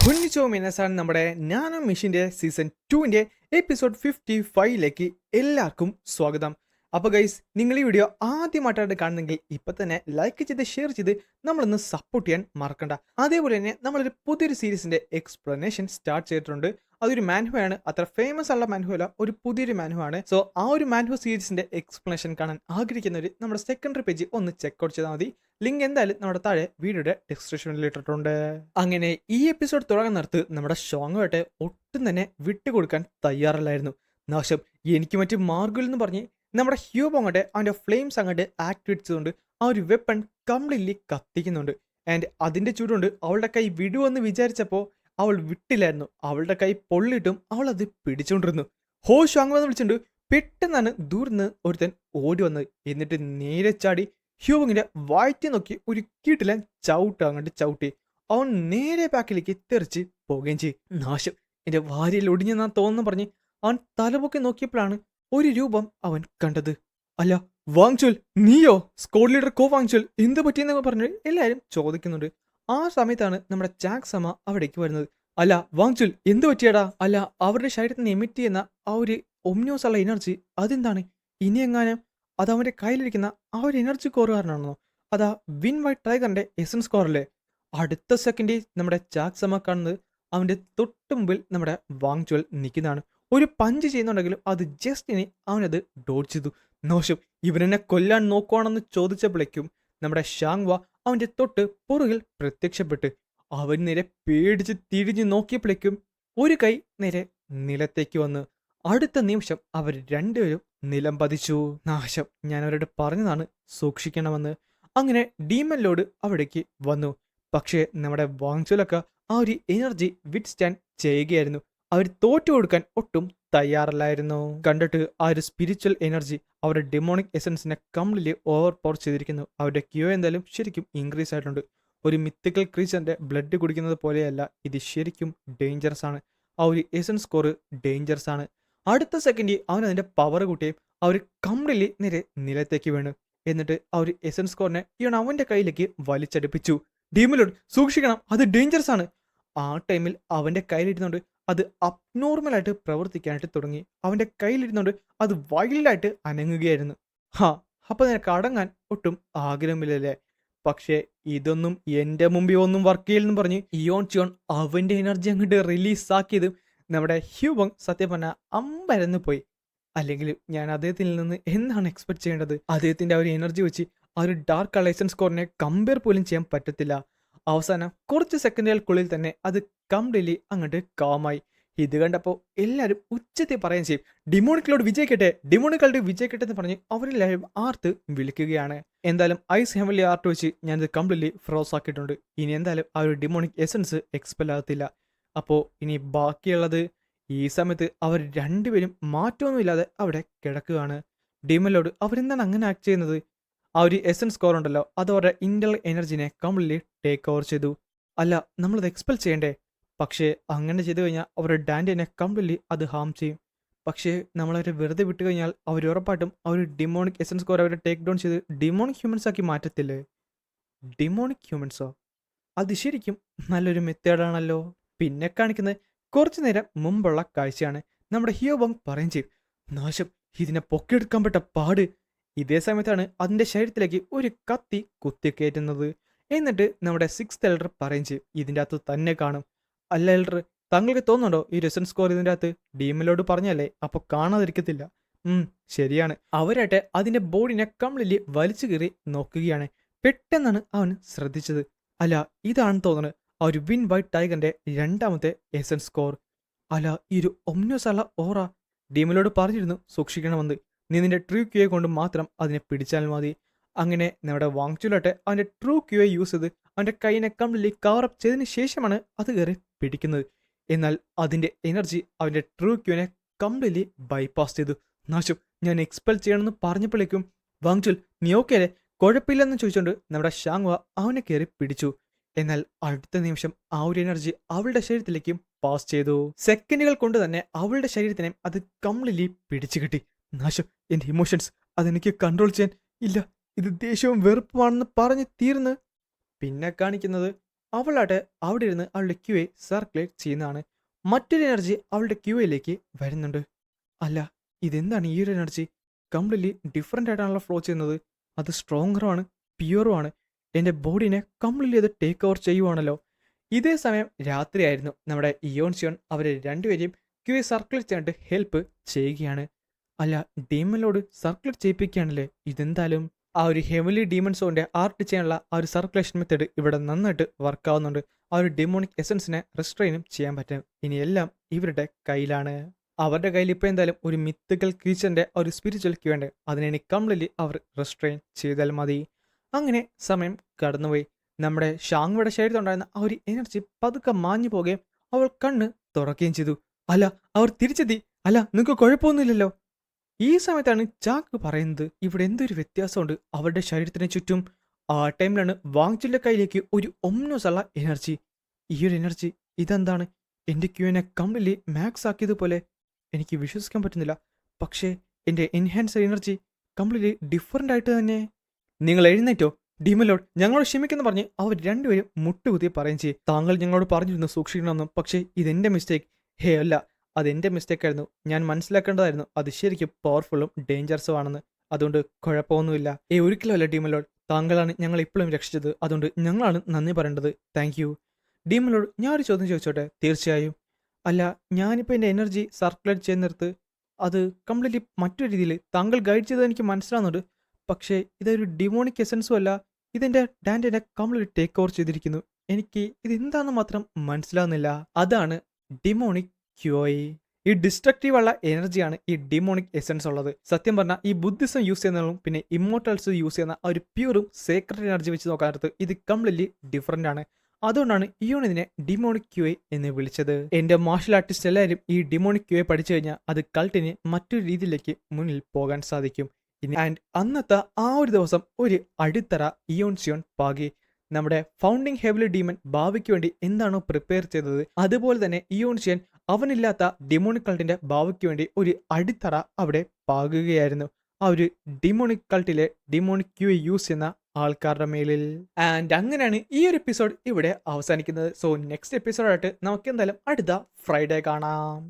കൊന്നിച്ചോ മിനസാണ് നമ്മുടെ nano മിഷിന്റെ season 2ന്റെ episode 55ലേക്ക് എല്ലാവർക്കും സ്വാഗതം. അപ്പോൾ ഗൈസ്, നിങ്ങൾ ഈ വീഡിയോ ആദ്യമായിട്ടാണ് കാണുന്നെങ്കിൽ ഇപ്പൊ തന്നെ ലൈക്ക് ചെയ്ത് ഷെയർ ചെയ്ത് നമ്മളൊന്ന് സപ്പോർട്ട് ചെയ്യാൻ മറക്കണ്ട. അതേപോലെ തന്നെ നമ്മളൊരു പുതിയൊരു സീരീസിന്റെ എക്സ്പ്ലനേഷൻ സ്റ്റാർട്ട് ചെയ്തിട്ടുണ്ട്. അതൊരു മാൻഹു ആണ്, അത്ര ഫേമസ് ഉള്ള മാൻഹു അല്ല, ഒരു പുതിയൊരു മാൻഹു ആണ്. സോ ആ ഒരു മാൻഹു സീരീസിന്റെ എക്സ്പ്ലനേഷൻ കാണാൻ ആഗ്രഹിക്കുന്നവർ നമ്മുടെ സെക്കൻഡറി പേജ് ഒന്ന് ചെക്ക്ഔട്ട് ചെയ്താൽ മതി. ലിങ്ക് എന്തായാലും നമ്മുടെ താഴെ വീഡിയോയുടെ ഡിസ്ക്രിപ്ഷനിൽ ഇട്ടിട്ടുണ്ട്. അങ്ങനെ ഈ എപ്പിസോഡ് തുടങ്ങുന്നിടത്ത് നമ്മുടെ ഷോങ്ങുമായിട്ട് ഒട്ടും തന്നെ വിട്ടുകൊടുക്കാൻ തയ്യാറല്ലായിരുന്നു. നാശം, എനിക്ക് മറ്റു മാർഗിൽ എന്ന് പറഞ്ഞ് നമ്മുടെ ഹ്യൂബ് അങ്ങോട്ട് അവൻ്റെ ഫ്ലെയിംസ് അങ്ങോട്ട് ആക്ടിവേറ്റ് ചെയ്തുകൊണ്ട് ആ ഒരു വെപ്പൺ കംപ്ലീറ്റ്ലി കത്തിക്കുന്നുണ്ട്. ആൻഡ് അതിൻ്റെ ചൂടുകൊണ്ട് അവളുടെ കൈ വിടുവെന്ന് വിചാരിച്ചപ്പോൾ അവൾ വിട്ടില്ലായിരുന്നു. അവളുടെ കൈ പൊള്ളിയിട്ടും അവൾ അത് പിടിച്ചുകൊണ്ടിരുന്നു. ഹോ ഷോങ് വന്ന് വിളിച്ചിട്ടുണ്ട്. പെട്ടെന്നാണ് ദൂർന്ന് ഒരുത്തൻ ഓടി വന്നത്. എന്നിട്ട് നേരെ ചാടി ഹ്യൂബിങ്ങിന്റെ വയറ്റി നോക്കി ഒരു കീട്ടിലെ ചവിട്ട് അങ്ങോട്ട് ചവിട്ടി അവൻ നേരെ ബാക്കിലേക്ക് തെറിച്ച് പോവുകയും ചെയ്യും. നാശം, എന്റെ ഭാര്യയിൽ ഒടിഞ്ഞെന്നാ തോന്നുന്നു പറഞ്ഞ് അവൻ തലപൊക്കി നോക്കിയപ്പോഴാണ് ഒരു രൂപം അവൻ കണ്ടത്. അല്ല, വാങ്ചുൽ നീയോ? സ്ക്വാഡ് ലീഡർ കോ വാങ്ചുൽ, എന്ത് പറ്റിയെന്നൊക്കെ പറഞ്ഞ് എല്ലാവരും ചോദിക്കുന്നുണ്ട്. ആ സമയത്താണ് നമ്മുടെ ജാക്സമ്മ അവിടേക്ക് വരുന്നത്. അല്ല വാങ്ചുൽ, എന്ത് പറ്റിയടാ? അല്ല, അവരുടെ ശരീരത്തിൽ നിന്ന് എമിറ്റ് ചെയ്യുന്ന ആ ഒരു ഒമ്നിയോസ് ഉള്ള എനർജി അതെന്താണ്? ഇനി എങ്ങാനും അത് അവന്റെ കയ്യിലിരിക്കുന്ന ആ ഒരു എനർജി കോർ കാരണമാണോ? അതാ വിൻ വൈറ്റ് ടൈഗറിന്റെ എസൻസ് കോറല്ലേ? അടുത്ത സെക്കൻഡിൽ നമ്മുടെ ജാക്സമ്മ കാണുന്നത് അവന്റെ തൊട്ട് മുമ്പിൽ നമ്മുടെ വാങ്ചുവൽ നിൽക്കുന്നതാണ്. ഒരു പഞ്ച് ചെയ്യുന്നുണ്ടെങ്കിലും അത് ജസ്റ്റിന് അവനത് ഡോഡ് ചെയ്തു. നോശം, ഇവനെന്നെ കൊല്ലാൻ നോക്കുവാണെന്ന് ചോദിച്ചപ്പോഴേക്കും നമ്മുടെ ഷാങ്വ അവന്റെ തൊട്ട് പുറകിൽ പ്രത്യക്ഷപ്പെട്ട് അവൻ നേരെ പേടിച്ച് തിരിഞ്ഞു നോക്കിയപ്പോഴേക്കും ഒരു കൈ നേരെ നിലത്തേക്ക് വന്ന് അടുത്ത നിമിഷം അവർ രണ്ടുപേരും നിലം പതിച്ചു. നാശം, ഞാൻ അവരോട് പറഞ്ഞതാണ് സൂക്ഷിക്കണമെന്ന്. അങ്ങനെ ഡീമൻ ലോഡ് അവിടേക്ക് വന്നു. പക്ഷേ നമ്മുടെ വാങ്ചുലൊക്കെ ആ ഒരു എനർജി വിറ്റ് സ്റ്റാൻഡ് ചെയ്യുകയായിരുന്നു. അവർ തോറ്റു കൊടുക്കാൻ ഒട്ടും തയ്യാറല്ലായിരുന്നു. കണ്ടിട്ട് ആ ഒരു സ്പിരിച്വൽ എനർജി അവരുടെ ഡെമോണിക് എസൻസിനെ കംപ്ലീറ്റ്ലി ഓവർ പവർ ചെയ്തിരിക്കുന്നു. അവരുടെ ക്യൂ എന്തായാലും ശരിക്കും ഇൻക്രീസ് ആയിട്ടുണ്ട്. ഒരു മിത്തിക്കൽ ക്രീച്ചറിന്റെ ബ്ലഡ് കുടിക്കുന്നത് പോലെയല്ല, ഇത് ശരിക്കും ഡേഞ്ചറസ് ആണ്. ആ ഒരു എസൻസ് സ്കോർ ഡേഞ്ചറസ് ആണ്. അടുത്ത സെക്കൻഡിൽ അവൻ അതിന്റെ പവർ കൂട്ടുകയും അവർ കംപ്ലീറ്റ്ലി നേരെ നിലത്തേക്ക് വീണു. എന്നിട്ട് ആ ഒരു എസൻസ് സ്കോറിനെ ഇവൻ അവന്റെ കയ്യിലേക്ക് വലിച്ചടുപ്പിച്ചു. ഡീമലോഡ് സൂക്ഷിക്കണം, അത് ഡേഞ്ചറസ് ആണ്. ആ ടൈമിൽ അവന്റെ കയ്യിലിരുന്നുകൊണ്ട് അത് അബ്നോർമലായിട്ട് പ്രവർത്തിക്കാനായിട്ട് തുടങ്ങി. അവന്റെ കയ്യിലിരുന്നുകൊണ്ട് അത് വൈൽഡായിട്ട് അനങ്ങുകയായിരുന്നു. അപ്പൊ നിനക്ക് അടങ്ങാൻ ഒട്ടും ആഗ്രഹമില്ലല്ലേ? പക്ഷേ ഇതൊന്നും എന്റെ മുമ്പിൽ ഒന്നും വർക്ക് ചെയ്യില്ലെന്ന് പറഞ്ഞ് ഇയോൺ ചിയോൺ അവന്റെ എനർജി അങ്ങോട്ട് റിലീസ് ആക്കിയത് നമ്മുടെ ഹ്യൂബങ് സത്യം പറഞ്ഞാൽ അമ്പരന്ന് പോയി. അല്ലെങ്കിൽ ഞാൻ അദ്ദേഹത്തിൽ നിന്ന് എന്താണ് എക്സ്പെക്ട് ചെയ്യേണ്ടത്? അദ്ദേഹത്തിന്റെ ആ ഒരു എനർജി വെച്ച് ആ ഒരു ഡാർക്ക് അലൈസൻസ് സ്കോറിനെ കമ്പയർ പോലും ചെയ്യാൻ പറ്റത്തില്ല. അവസാനം കുറച്ച് സെക്കൻഡുകൾക്കുള്ളിൽ തന്നെ അത് കംപ്ലീറ്റ്ലി അങ്ങോട്ട് കാമായി. ഇത് കണ്ടപ്പോൾ എല്ലാവരും ഉച്ചത്തിൽ പറയുകയും ചെയ്യും, ഡിമോണിക്കലോട് വിജയിക്കട്ടെ, ഡിമോണിക്കളുടെ വിജയിക്കട്ടെ എന്ന് പറഞ്ഞ് അവരെല്ലാവരും ആർത്ത് വിളിക്കുകയാണ്. എന്തായാലും ഐസ് ഹെവൻലി ആർട്ട് വെച്ച് ഞാനിത് കംപ്ലീറ്റ്ലി ഫ്രോസ് ആക്കിയിട്ടുണ്ട്. ഇനി എന്തായാലും ആ ഒരു ഡിമോണിക് എസൻസ് എക്സ്പെൽ ആകത്തില്ല. അപ്പോൾ ഇനി ബാക്കിയുള്ളത് ഈ സമയത്ത് അവർ രണ്ടുപേരും മാറ്റമൊന്നുമില്ലാതെ അവിടെ കിടക്കുകയാണ്. ഡീമലോട് അവരെന്താണ് അങ്ങനെ ആക്ട് ചെയ്യുന്നത്? ആ ഒരു എസൻസ് സ്കോർ ഉണ്ടല്ലോ, അത് അവരുടെ ഇന്റൽ എനർജിനെ കംപ്ലീറ്റ്ലി ടേക്ക് ഓവർ ചെയ്തു. അല്ല, നമ്മളത് എക്സ്പെൽ ചെയ്യണ്ടേ? പക്ഷേ അങ്ങനെ ചെയ്തു കഴിഞ്ഞാൽ അവരുടെ ഡാൻഡിനെ കംപ്ലീറ്റ്ലി അത് ഹാം ചെയ്യും. പക്ഷേ നമ്മളവരെ വെറുതെ വിട്ടു കഴിഞ്ഞാൽ അവർ ഉറപ്പായിട്ടും ആ ഒരു ഡിമോണിക് എസൻസ് സ്കോർ അവരെ ടേക്ക് ഡൗൺ ചെയ്ത് ഡിമോണിക് ഹ്യൂമൻസ് ആക്കി മാറ്റത്തില്ലേ? ഡിമോണിക് ഹ്യൂമൻസോ? അത് ശരിക്കും നല്ലൊരു മെത്തേഡാണല്ലോ. പിന്നെ കാണിക്കുന്നത് കുറച്ചു നേരം മുമ്പുള്ള കാഴ്ചയാണ്. നമ്മുടെ ഹ്യൂബങ് പറയും ചെയ്യും, നാശം, ഇതിനെ പൊക്കിയെടുക്കാൻ പറ്റ പാട്. ഇതേ സമയത്താണ് അതിന്റെ ശരീരത്തിലേക്ക് ഒരു കത്തി കുത്തിക്കയറ്റുന്നത്. എന്നിട്ട് നമ്മുടെ 6th എൽഡർ പറയും ചെയ്യും, ഇതിൻ്റെ അകത്ത് തന്നെ കാണും. അല്ല എൽഡർ, താങ്കൾക്ക് തോന്നുന്നുണ്ടോ ഈ റെസൻ സ്കോർ ഇതിൻ്റെ അകത്ത്? ഡീമലോട് പറഞ്ഞല്ലേ, അപ്പൊ കാണാതിരിക്കത്തില്ല. ശരിയാണ്. അവരായിട്ട് അതിന്റെ ബോഡിനെ കംപ്ലീറ്റ്ലി വലിച്ചു കീറി നോക്കുകയാണ്. പെട്ടെന്നാണ് അവൻ ശ്രദ്ധിച്ചത്, അല്ല ഇതാണെന്ന് തോന്നുന്നത് ആ ഒരു വിൻ വൈറ്റ് ടൈഗറിന്റെ രണ്ടാമത്തെ എസൻസ് സ്കോർ. അല്ല, ഈ ഒരു ഒമ്നിയോസ് ഉള്ള ഓറ. ഡീമലോട് പറഞ്ഞിരുന്നു സൂക്ഷിക്കണമെന്ന്. നീ നിന്റെ ട്രൂ ക്യൂയെ കൊണ്ട് മാത്രം അതിനെ പിടിച്ചാൽ മതി. അങ്ങനെ നമ്മുടെ വാങ്ചുലാട്ടെ അവന്റെ ട്രൂ ക്യൂയെ യൂസ് ചെയ്ത് അവന്റെ കൈയിനെ കംപ്ലീറ്റ്ലി കവർ അപ്പ് ചെയ്തതിന് ശേഷമാണ് അത് കയറി പിടിക്കുന്നത്. എന്നാൽ അതിന്റെ എനർജി അവന്റെ ട്രൂ ക്യൂവിനെ കംപ്ലീറ്റ്ലി ബൈപ്പാസ് ചെയ്തു. നാശം, ഞാൻ എക്സ്പെൽ ചെയ്യണമെന്ന് പറഞ്ഞപ്പോഴേക്കും വാങ്ചുൽ നീ ഓക്കെ അല്ലേ, കുഴപ്പമില്ലെന്ന് ചോദിച്ചുകൊണ്ട് നമ്മുടെ ഷാങ്വ അവനെ കയറി പിടിച്ചു. എന്നാൽ അടുത്ത നിമിഷം ആ ഒരു എനർജി അവളുടെ ശരീരത്തിലേക്കും പാസ് ചെയ്തു. സെക്കൻഡുകൾ കൊണ്ട് തന്നെ അവളുടെ ശരീരത്തിനെ അത് കംപ്ലീറ്റ്ലി പിടിച്ചു കിട്ടി. നാശം, എന്റെ ഇമോഷൻസ് അതെനിക്ക് കൺട്രോൾ ചെയ്യാൻ ഇല്ല, ഇത് ദേഷ്യവും വെറുപ്പുമാണെന്ന് പറഞ്ഞ് തീർന്ന്. പിന്നെ കാണിക്കുന്നത് അവളാട്ടെ അവിടെ ഇരുന്ന് അവളുടെ ക്യൂയെ സർക്കുലേറ്റ് ചെയ്യുന്നതാണ്. മറ്റൊരു എനർജി അവളുടെ ക്യൂയിലേക്ക് വരുന്നുണ്ട്. അല്ല, ഇതെന്താണ് ഈ ഒരു എനർജി? കംപ്ലീറ്റ്ലി ഡിഫറെൻ്റ് ആയിട്ടാണല്ലോ ഫ്ലോ ചെയ്യുന്നത്. അത് സ്ട്രോങ്ങറുമാണ്, പ്യുവറുമാണ്. എൻ്റെ ബോഡീനെ കംപ്ലീറ്റ്ലി അത് ടേക്ക് ഓവർ ചെയ്യുവാണല്ലോ. ഇതേ സമയം രാത്രിയായിരുന്നു. നമ്മുടെ ഇയോൺ സിയോൺ അവരെ രണ്ടുപേരെയും ക്യൂയെ സർക്കുലേറ്റ് ചെയ്യാനായിട്ട് ഹെൽപ്പ് ചെയ്യുകയാണ്. അല്ല, ഡീമനിലോട് സർക്കുലേറ്റ് ചെയ്യിപ്പിക്കുകയാണല്ലേ. ഇതെന്തായാലും ആ ഒരു ഹെവലി ഡീമൺ സോണിൻ്റെ ആർട്ട് ചെയ്യാനുള്ള ആ ഒരു സർക്കുലേഷൻ മെത്തേഡ് ഇവിടെ നന്നായിട്ട് വർക്കാവുന്നുണ്ട്. ആ ഒരു ഡെമോണിക് എസൻസിനെ റെസ്ട്രെയിനും ചെയ്യാൻ പറ്റും. ഇനി എല്ലാം ഇവരുടെ കയ്യിലാണ്. അവരുടെ കയ്യിൽ ഇപ്പോൾ എന്തായാലും ഒരു മിത്തിക്കൽ ക്രീച്ചറിൻ്റെ ഒരു സ്പിരിച്വൽ ക്യൂ ഉണ്ട്. അതിനെ കംപ്ലീറ്റ്ലി അവർ റെസ്ട്രെയിൻ ചെയ്താൽ മതി. അങ്ങനെ സമയം കടന്നുപോയി. നമ്മുടെ ഷാങ്വയുടെ ശരീരത്തുണ്ടായിരുന്ന ആ ഒരു എനർജി പതുക്കെ മാഞ്ഞു പോകുകയും അവൾ കണ്ണ് തുറക്കുകയും ചെയ്തു. അല്ല, അവർ തിരിച്ചെത്തി. അല്ല, നിങ്ങൾക്ക് കുഴപ്പമൊന്നുമില്ലല്ലോ. ഈ സമയത്താണ് ചാക്ക് പറയുന്നത് ഇവിടെ എന്തൊരു വ്യത്യാസമുണ്ട് അവരുടെ ശരീരത്തിന് ചുറ്റും. ആ ടൈമിലാണ് വാങ്ചുവിൻ്റെ കയ്യിലേക്ക് ഒരു ഒമ്നോസ് ഉള്ള എനർജി. ഈ ഒരു എനർജി ഇതെന്താണ്? എൻ്റെ ക്യൂവിനെ കംപ്ലീറ്റ്ലി മാക്സ് ആക്കിയതുപോലെ. എനിക്ക് വിശ്വസിക്കാൻ പറ്റുന്നില്ല. പക്ഷേ എൻ്റെ എൻഹാൻസർ എനർജി കംപ്ലീറ്റ്ലി ഡിഫറൻ്റ് ആയിട്ട് തന്നെ. നിങ്ങൾ എഴുന്നേറ്റോ ഡീമലോഡ്, ഞങ്ങളോട് ക്ഷമിക്കെന്ന് പറഞ്ഞ് അവർ രണ്ടുപേരും മുട്ടുകുത്തി പറയുകയും ചെയ്യും. താങ്കൾ ഞങ്ങളോട് പറഞ്ഞിരുന്നു സൂക്ഷിക്കണമെന്നും. പക്ഷേ ഇതെൻ്റെ മിസ്റ്റേക്ക്. ഹേ അല്ല, അതെൻ്റെ മിസ്റ്റേക്കായിരുന്നു. ഞാൻ മനസ്സിലാക്കേണ്ടതായിരുന്നു അത് ശരിക്കും പവർഫുള്ളും ഡേഞ്ചറസും ആണെന്ന്. അതുകൊണ്ട് കുഴപ്പമൊന്നുമില്ല. ഒരിക്കലും അല്ല ഡീമലോഡ്, താങ്കളാണ് ഞങ്ങൾ ഇപ്പോഴും രക്ഷിച്ചത്. അതുകൊണ്ട് ഞങ്ങളാണ് നന്ദി പറയേണ്ടത്. Thank you. ഡീമലോഡ്, ഞാൻ ഒരു ചോദ്യം ചോദിച്ചോട്ടെ? തീർച്ചയായും. അല്ല, ഞാനിപ്പോൾ എൻ്റെ എനർജി സർക്കുലേറ്റ് ചെയ്യുന്നിടത്ത് അത് കംപ്ലീറ്റ്ലി മറ്റൊരു രീതിയിൽ താങ്കൾ ഗൈഡ് ചെയ്തത് എനിക്ക് മനസ്സിലാവുന്നുണ്ട്. പക്ഷേ ഇതൊരു ഡിമോണിക് എസൻസും അല്ല. ഇതെൻ്റെ ഡാൻഡിനെ കംപ്ലീറ്റ് ടേക്ക് ഓവർ ചെയ്തിരിക്കുന്നു. എനിക്ക് ഇതെന്താണെന്ന് മാത്രം മനസ്സിലാവുന്നില്ല. അതാണ് ഡിമോണിക് ക്യൂയി. ഈ ഡിസ്ട്രക്റ്റീവ് ഉള്ള എനർജിയാണ് ഈ ഡിമോണിക് എസൻസ് ഉള്ളത്. സത്യം പറഞ്ഞാൽ ഈ ബുദ്ധിസം യൂസ് ചെയ്യുന്നതും പിന്നെ ഇമ്മോർട്ടൽസ് യൂസ് ചെയ്യുന്ന ആ ഒരു പ്യൂറും സേക്രഡ് എനർജി വെച്ച് നോക്കാനടുത്ത് ഇത് കംപ്ലീറ്റ്ലി ഡിഫറൻ്റ് ആണ്. അതുകൊണ്ടാണ് ഇയോൺ ഇതിനെ ഡിമോണിക് ക്യൂയെ എന്ന് വിളിച്ചത്. എൻ്റെ മാർഷൽ ആർട്ടിസ്റ്റ് എല്ലാവരും ഈ ഡിമോണിക് ക്യൂയെ പഠിച്ചു കഴിഞ്ഞാൽ അത് കൾട്ടിന് മറ്റൊരു രീതിയിലേക്ക് മുന്നിൽ പോകാൻ സാധിക്കും. ആൻഡ് അന്നത്തെ ആ ഒരു ദിവസം ഒരു അടിത്തറ ഇയോൺ സിയോൺ പാകി. നമ്മുടെ ഫൗണ്ടിങ് ഹെവലി ഡീമൻ ഭാവിക്ക് വേണ്ടി എന്താണോ പ്രിപ്പയർ ചെയ്തത് അതുപോലെ തന്നെ ഇയോൺ സിയോൺ അവനില്ലാത്ത ഡിമോണിക് കൾട്ടിന്റെ ഭാവിക്ക് വേണ്ടി ഒരു അടിത്തറ അവിടെ പാകുകയായിരുന്നു. ആ ഒരു ഡിമോണിക് കൾട്ടിലെ ഡിമോണിക് ക്യൂ യൂസ് ചെയ്യുന്ന ആൾക്കാരുടെ മേലിൽ. ആൻഡ് അങ്ങനെയാണ് ഈ ഒരു എപ്പിസോഡ് ഇവിടെ അവസാനിക്കുന്നത്. സോ നെക്സ്റ്റ് എപ്പിസോഡായിട്ട് നമുക്ക് എന്തായാലും അടുത്ത ഫ്രൈഡേ കാണാം.